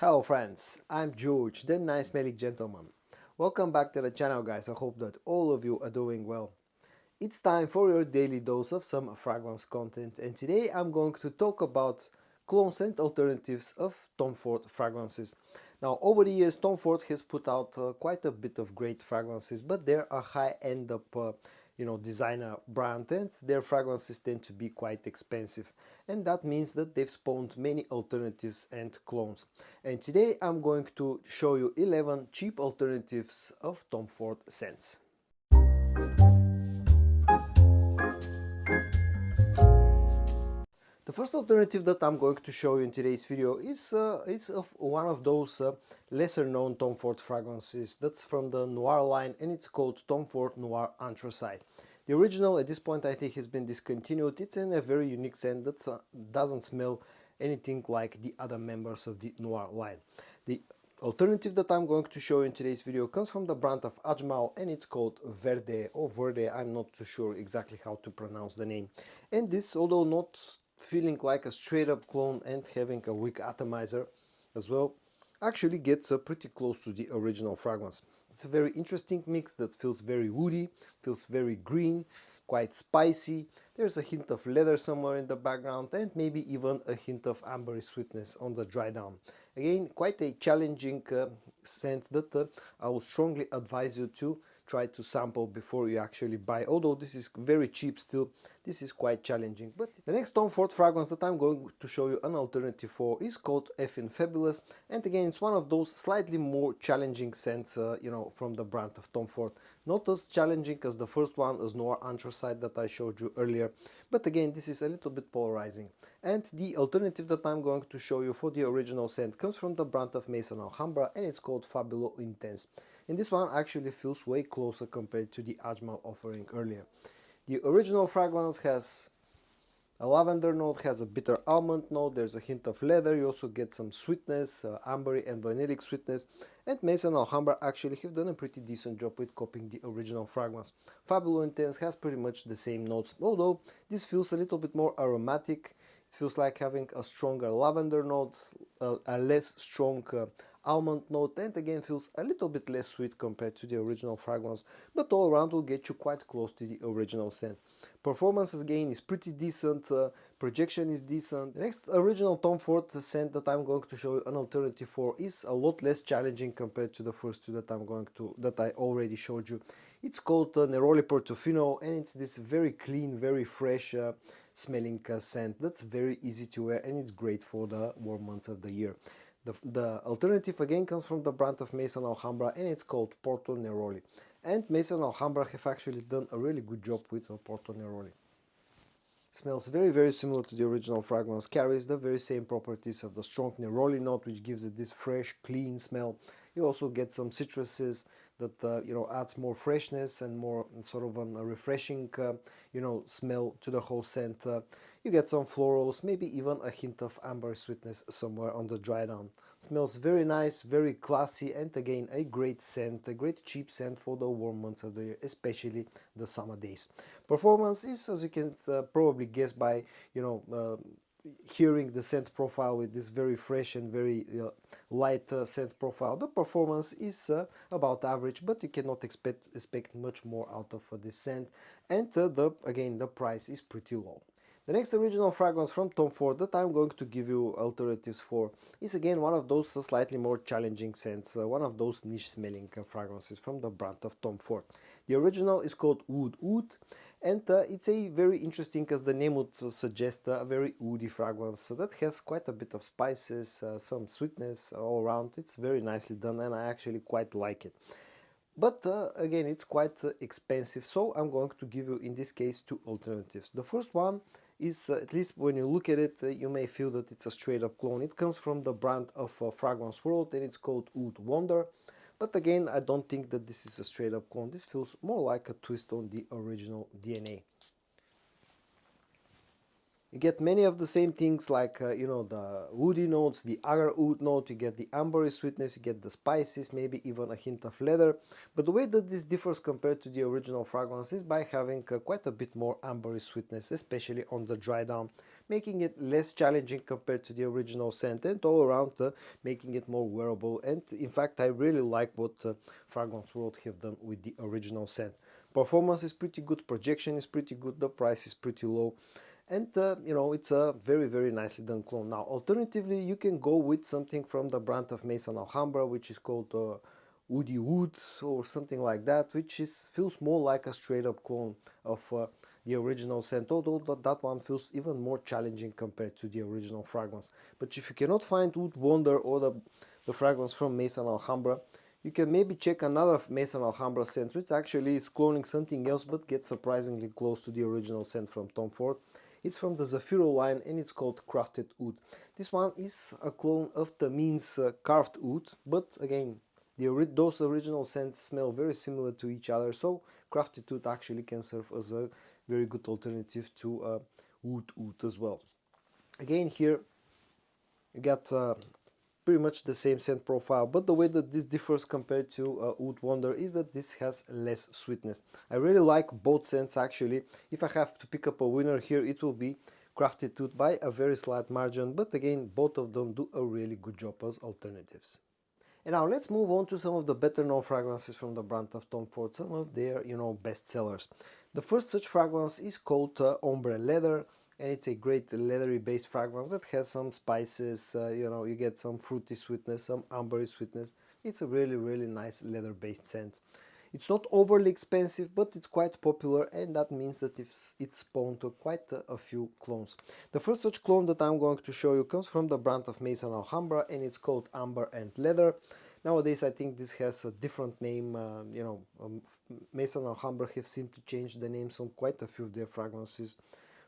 Hello friends, I'm George, the nice smelling gentleman. Welcome back to the channel guys, I hope that all of you are doing well. It's time for your daily dose of some fragrance content, and today I'm going to talk about clone scent alternatives of Tom Ford fragrances. Now over the years Tom Ford has put out quite a bit of great fragrances, but they're a high-end up designer brand, and their fragrances tend to be quite expensive, and that means that they've spawned many alternatives and clones. And today I'm going to show you 11 cheap alternatives of Tom Ford scents. The first alternative that I'm going to show you in today's video is of one of those lesser known Tom Ford fragrances. That's from the Noir line, and it's called Tom Ford Noir Anthracite. The original at this point I think has been discontinued. It's in a very unique scent that doesn't smell anything like the other members of the Noir line. The alternative that I'm going to show you in today's video comes from the brand of Ajmal, and it's called Verde or Verde. I'm not too sure exactly how to pronounce the name. And this, although not feeling like a straight up clone and having a weak atomizer as well, actually gets pretty close to the original fragrance. It's a very interesting mix that feels very woody, feels very green, quite spicy. There's a hint of leather somewhere in the background, and maybe even a hint of ambery sweetness on the dry down. Again, quite a challenging scent that I would strongly advise you to try to sample before you actually buy. Although this is very cheap still, this is quite challenging. But the next Tom Ford fragrance that I'm going to show you an alternative for is called Effin' Fabulous, and again it's one of those slightly more challenging scents from the brand of Tom Ford. Not as challenging as the first one, as Noir Anthracite that I showed you earlier, but again this is a little bit polarizing. And the alternative that I'm going to show you for the original scent comes from the brand of Maisdon Alhambra, and it's called Fabulo Intense. And this one actually feels way closer compared to the Ajmal offering earlier. The original fragrance has a lavender note, has a bitter almond note, there's a hint of leather, you also get some sweetness, ambery and vanillic sweetness, and Maisdon Alhambra actually have done a pretty decent job with copying the original fragrance. Fabulo Intense has pretty much the same notes, although this feels a little bit more aromatic. It feels like having a stronger lavender note, a less strong almond note, and again feels a little bit less sweet compared to the original fragrance, but all around will get you quite close to the original scent. Performance again is pretty decent, projection is decent. The next original Tom Ford scent that I'm going to show you an alternative for is a lot less challenging compared to the first two that I already showed you. It's called Neroli Portofino, and it's this very clean, very fresh smelling scent that's very easy to wear, and it's great for the warm months of the year. The alternative again comes from the brand of Maisdon Alhambra, and it's called Porto Neroli. And Maisdon Alhambra have actually done a really good job with Porto Neroli. Smells very similar to the original fragrance, carries the very same properties of the strong neroli note, which gives it this fresh, clean smell. You also get some citruses that adds more freshness and more sort of a refreshing smell to the whole scent. You get some florals, maybe even a hint of amber sweetness somewhere on the dry down. Smells very nice, very classy, and again a great scent, a great cheap scent for the warm months of the year, especially the summer days. Performance is, as you can probably guess by hearing the scent profile with this very fresh and very light scent profile, the performance is about average, but you cannot expect much more out of this scent, and again the price is pretty low. The next original fragrance from Tom Ford that I'm going to give you alternatives for is again one of those slightly more challenging scents, one of those niche smelling fragrances from the brand of Tom Ford. The original is called Oud Oud, and it's a very interesting, as the name would suggest, a very woody fragrance that has quite a bit of spices, some sweetness all around. It's very nicely done, and I actually quite like it. But again, it's quite expensive, so I'm going to give you in this case two alternatives. The first one is, at least when you look at it, you may feel that it's a straight up clone. It comes from the brand of Fragrance World, and it's called Oud Wonder. But again, I don't think that this is a straight up clone. This feels more like a twist on the original DNA. You get many of the same things like, the woody notes, the agar oud note, you get the ambery sweetness, you get the spices, maybe even a hint of leather. But the way that this differs compared to the original fragrance is by having quite a bit more ambery sweetness, especially on the dry down. making it less challenging compared to the original scent, and all around making it more wearable. And in fact, I really like what Fragrance World have done with the original scent. Performance is pretty good, projection is pretty good, the price is pretty low, and you know, it's a very nicely done clone. Now alternatively, you can go with something from the brand of Maisdon Alhambra, which is called Woody Wood or something like that, which feels more like a straight up clone of the original scent, although that one feels even more challenging compared to the original fragrance. But if you cannot find Wood Wonder or the fragrance from Maisdon Alhambra, you can maybe check another Maisdon Alhambra scent, which actually is cloning something else but gets surprisingly close to the original scent from Tom Ford. It's from the Zafiro line and it's called Crafted Oud. This one is a clone of Tamin's Carved Oud, but again, those original scents smell very similar to each other, so Crafted Oud actually can serve as a very good alternative to Oud as well. Again, here you got pretty much the same scent profile, but the way that this differs compared to Oud Wonder is that this has less sweetness. I really like both scents actually. If I have to pick up a winner here, it will be Crafted Oud by a very slight margin, but again, both of them do a really good job as alternatives. And now let's move on to some of the better known fragrances from the brand of Tom Ford, some of their, you know, best sellers. The first such fragrance is called Ombre Leather, and it's a great leathery based fragrance that has some spices, you know, you get some fruity sweetness, some ambery sweetness. It's a really nice leather based scent. It's not overly expensive, but it's quite popular, and that means that it's spawned to quite a few clones. The first such clone that I'm going to show you comes from the brand of Maisdon Alhambra, and it's called Amber and Leather. Nowadays I think this has a different name, you know, Maisdon Alhambra have seemed to change the names on quite a few of their fragrances.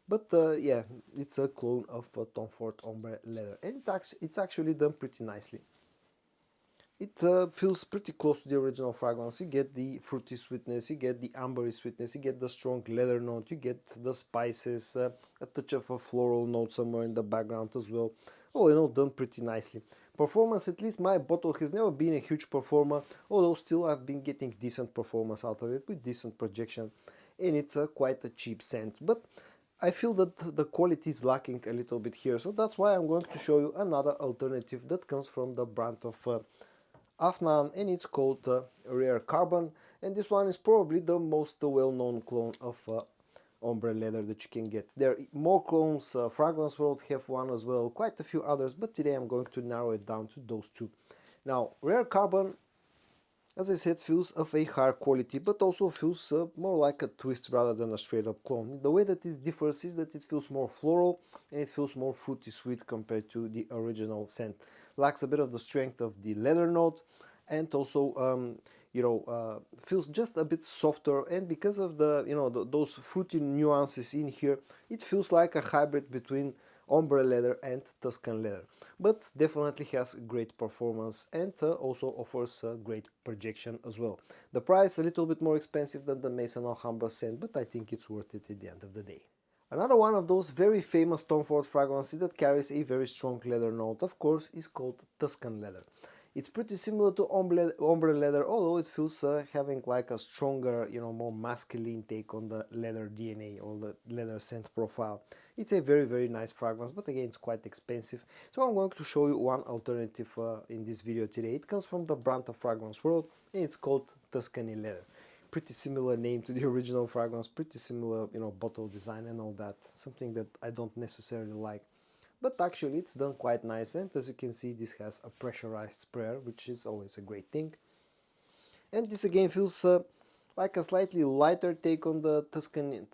But yeah, it's a clone of Tom Ford Ombre Leather, and it's actually done pretty nicely. It feels pretty close to the original fragrance. You get the fruity sweetness, you get the ambery sweetness, you get the strong leather note, you get the spices, a touch of a floral note somewhere in the background as well. All in all, done pretty nicely. Performance, at least my bottle has never been a huge performer, although still I've been getting decent performance out of it with decent projection, and it's quite a cheap scent. But I feel that the quality is lacking a little bit here, so that's why I'm going to show you another alternative that comes from the brand of Afnan, and it's called Rare Carbon, and this one is probably the most well-known clone of Ombre Leather that you can get. There are more clones, Fragrance World have one as well, quite a few others, but today I'm going to narrow it down to those two. Now, Rare Carbon, as I said, feels of a higher quality, but also feels more like a twist rather than a straight up clone. The way that this differs is that it feels more floral and it feels more fruity sweet compared to the original scent. Lacks a bit of the strength of the leather note, and also you know, feels just a bit softer, and because of the, you know, those fruity nuances in here, it feels like a hybrid between Ombre Leather and Tuscan Leather, but definitely has great performance and also offers great projection as well. The price a little bit more expensive than the Maisdon Alhambra scent, but I think it's worth it at the end of the day. Another one of those very famous Tom Ford fragrances that carries a very strong leather note, of course, is called Tuscan Leather. It's pretty similar to Ombre Leather, although it feels having like a stronger, you know, more masculine take on the leather DNA or the leather scent profile. It's a very nice fragrance, but again, it's quite expensive. So I'm going to show you one alternative in this video today. It comes from the brand of Fragrance World, and it's called Tuscany Leather. Pretty similar name to the original fragrance, pretty similar, you know, bottle design and all that. Something that I don't necessarily like, but actually it's done quite nice, and as you can see, this has a pressurized sprayer, which is always a great thing. And this again feels like a slightly lighter take on the Tuscan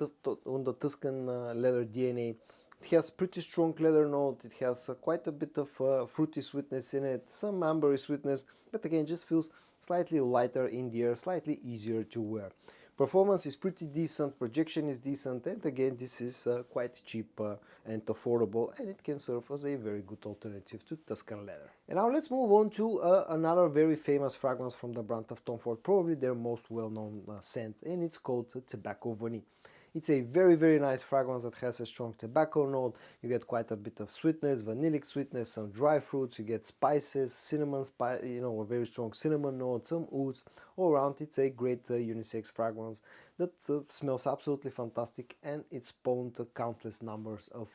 leather DNA. It has pretty strong leather note, it has quite a bit of fruity sweetness in it, some ambery sweetness, but again just feels slightly lighter in the air, slightly easier to wear. Performance is pretty decent, projection is decent, and again this is quite cheap and affordable, and it can serve as a very good alternative to Tuscan Leather. And now let's move on to another very famous fragrance from the brand of Tom Ford, probably their most well-known scent, and it's called Tobacco Vanille. It's a very nice fragrance that has a strong tobacco note. You get quite a bit of sweetness, vanillic sweetness, some dry fruits, you get spices, cinnamon, you know, a very strong cinnamon note, some ouds. All around, it's a great unisex fragrance that smells absolutely fantastic, and it's spawned countless numbers of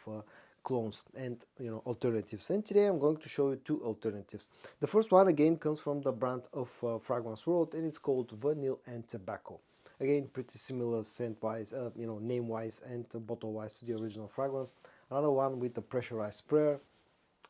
clones and alternatives, and today I'm going to show you two alternatives. The first one again comes from the brand of Fragrance World, and it's called Vanilla and Tobacco. Again, pretty similar scent wise, name wise and bottle wise to the original fragrance. Another one with a pressurized sprayer,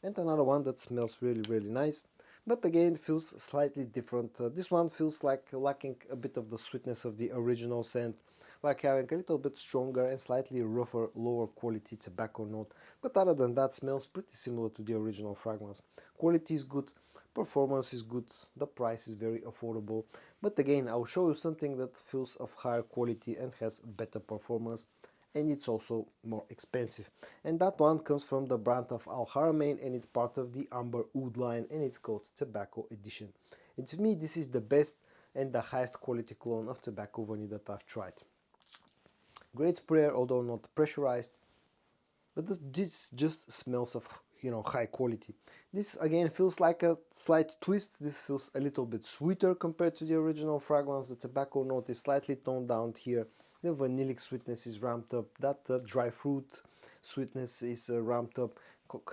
and another one that smells really nice, but again feels slightly different. This one feels like lacking a bit of the sweetness of the original scent, like having a little bit stronger and slightly rougher, lower quality tobacco note, but other than that smells pretty similar to the original fragrance. Quality is good, performance is good, the price is very affordable, but again I'll show you something that feels of higher quality and has better performance, and it's also more expensive, and that one comes from the brand of Haramain, and it's part of the Amber Oud line, and it's called Tobacco Edition. And to me this is the best and the highest quality clone of tobacco vanilla that I've tried. Great sprayer, although not pressurized, but this just smells of high quality. This again feels like a slight twist. This feels a little bit sweeter compared to the original fragrance. The tobacco note is slightly toned down here. The vanillic sweetness is ramped up. That dry fruit sweetness is ramped up.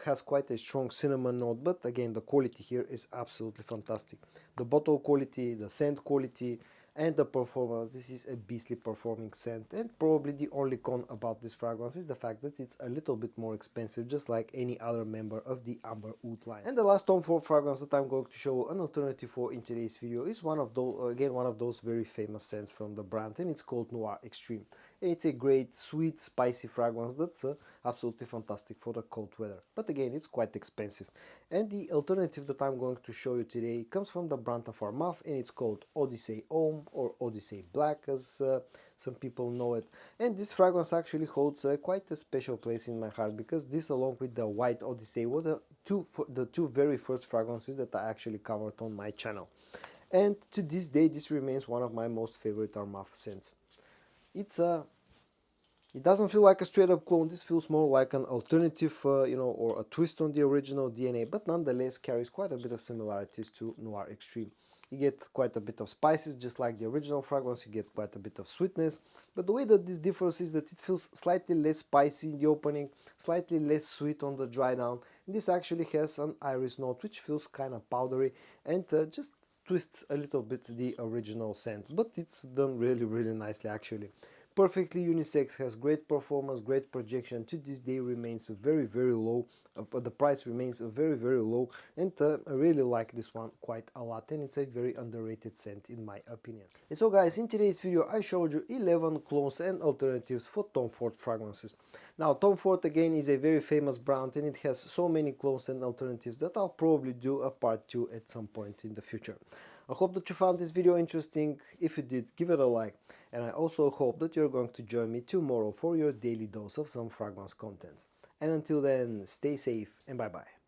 Has quite a strong cinnamon note, but again the quality here is absolutely fantastic. The bottle quality, the scent quality, and the performance. This is a beastly performing scent, and probably the only con about this fragrance is the fact that it's a little bit more expensive, just like any other member of the Amber Oud line. And the last Tom Ford fragrance that I'm going to show an alternative for in today's video is one of those very famous scents from the brand, and it's called Noir Extreme. It's a great, sweet, spicy fragrance that's absolutely fantastic for the cold weather. But again, it's quite expensive. And the alternative that I'm going to show you today comes from the brand of Armaf, and it's called Odyssey Homme, or Odyssey Black as some people know it. And this fragrance actually holds quite a special place in my heart, because this, along with the White Odyssey, were the two very first fragrances that I actually covered on my channel. And to this day, this remains one of my most favorite Armaf scents. It doesn't feel like a straight up clone. This feels more like an alternative, or a twist on the original DNA, but nonetheless carries quite a bit of similarities to Noir Extreme. You get quite a bit of spices, just like the original fragrance. You get quite a bit of sweetness, but the way that this differs is that it feels slightly less spicy in the opening, slightly less sweet on the dry down. This actually has an iris note, which feels kind of powdery, and just twists a little bit the original scent, but it's done really nicely actually. Perfectly unisex, has great performance, great projection. To this day remains very low, but the price remains very low, and I really like this one quite a lot, and it's a very underrated scent in my opinion. And so guys, in today's video I showed you 11 clones and alternatives for Tom Ford fragrances. Now Tom Ford again is a very famous brand, and it has so many clones and alternatives that I'll probably do a part 2 at some point in the future. I hope that you found this video interesting. If you did, give it a like, and I also hope that you're going to join me tomorrow for your daily dose of some fragrance content. And until then, stay safe and bye bye.